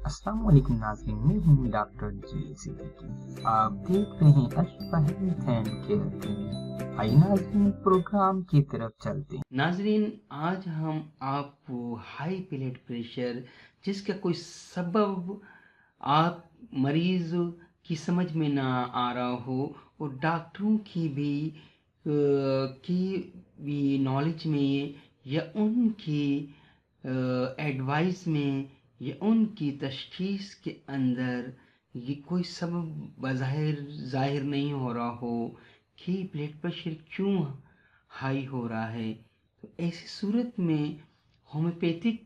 अस्सलाम वालेकुम नाज़रीन, मैं हूँ डॉक्टर जी सिद्दीकी। आप देख रहे हैं Ashfa health and care clinic. आइए नाज़रीन, प्रोग्राम की तरफ चलते हैं। नाजरीन, आज हम आपको हाई ब्लड प्रेशर जिसका कोई सबब आप मरीज की समझ में ना आ रहा हो और डॉक्टरों की भी नॉलेज में या उनकी एडवाइस में या उनकी तशखीस के अंदर ये कोई सबब बज़ाहिर ज़ाहिर नहीं हो रहा हो कि ब्लड प्रेशर क्यों हाई हो रहा है। तो ऐसी सूरत में होम्योपैथिक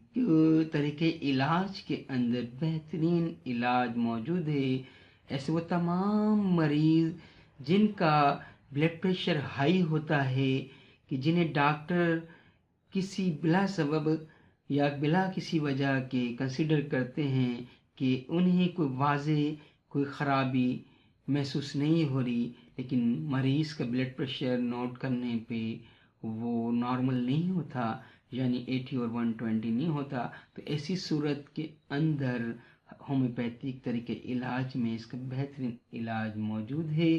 तरीके इलाज के अंदर बेहतरीन इलाज मौजूद है। ऐसे वो तमाम मरीज़ जिनका ब्लड प्रेशर हाई होता है कि जिन्हें डॉक्टर किसी बिला सबब या बिला किसी वजह के कंसिडर करते हैं कि उन्हें कोई वाज़ेह कोई ख़राबी महसूस नहीं हो रही, लेकिन मरीज़ का ब्लड प्रेशर नोट करने पे वो नॉर्मल नहीं होता, यानी 80 और 120 नहीं होता। तो ऐसी सूरत के अंदर होम्योपैथिक तरीके इलाज में इसका बेहतरीन इलाज मौजूद है,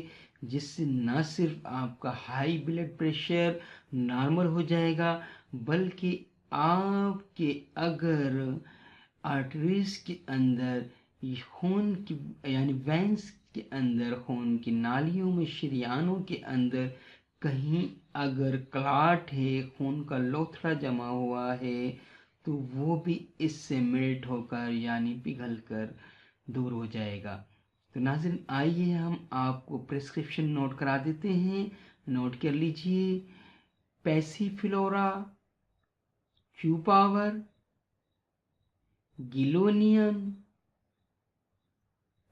जिससे न सिर्फ आपका हाई ब्लड प्रेशर नॉर्मल हो जाएगा, बल्कि आपके अगर आर्टरीज के अंदर खून की यानी वेंस के अंदर खून की नालियों में शरियानों के अंदर कहीं अगर क्लॉट है, खून का लोथड़ा जमा हुआ है, तो वो भी इससे मेल्ट होकर यानी पिघल कर दूर हो जाएगा। तो नाज़रीन, आइए हम आपको प्रिस्क्रिप्शन नोट करा देते हैं, नोट कर लीजिए। पैसिफिलोरा, क्यू पावर, गिलोनियन,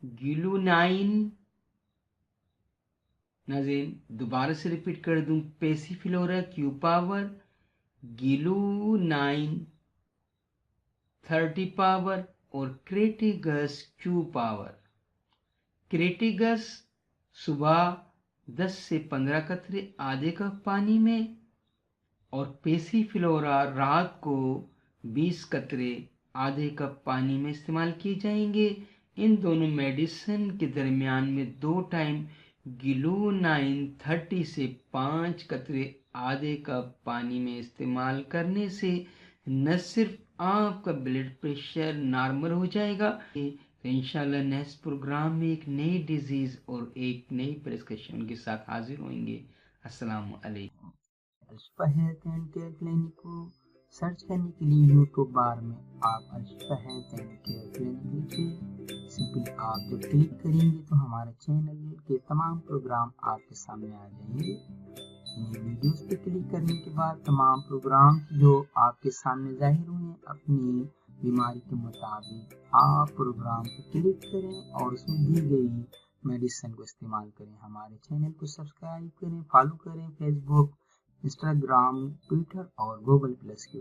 गिलूनाइन। नाज़रीन, दोबारा से रिपीट कर दूं, पैसिफिलोरा, क्यू पावर, गिलूनाइन 30 पावर और क्रेटिगस क्यू पावर। क्रेटिगस सुबह 10 से 15 कतरे आधे कप पानी में, और पैसिफिलोरा रात को 20 कतरे आधे कप पानी में इस्तेमाल किए जाएंगे। इन दोनों मेडिसिन के दरमियान में 2 टाइम गिलूनाइन 30 से 5 कतरे आधे कप पानी में इस्तेमाल करने से न सिर्फ आपका ब्लड प्रेशर नॉर्मल हो जाएगा, तो इंशाल्लाह नेक्स्ट प्रोग्राम में एक नई डिजीज और एक नई प्रिस्क्रिप्शन के साथ हाजिर होंगे। अस्सलाम वालेकुम। Ashfa health and care clinic को सर्च करने के लिए यूट्यूब बार में आप Ashfa health and care clinic लिखिए। सिंपली आप जब क्लिक करेंगे तो हमारे चैनल के तमाम प्रोग्राम आपके सामने आ जाएंगे। इन वीडियोस पे क्लिक करने के बाद तमाम प्रोग्राम जो आपके सामने जाहिर हुए, अपनी बीमारी के मुताबिक आप प्रोग्राम को क्लिक करें और उसमें दी गई मेडिसिन को इस्तेमाल करें। हमारे चैनल को सब्सक्राइब करें, फॉलो करें फेसबुक, इंस्टाग्राम, ट्विटर और गूगल प्लस के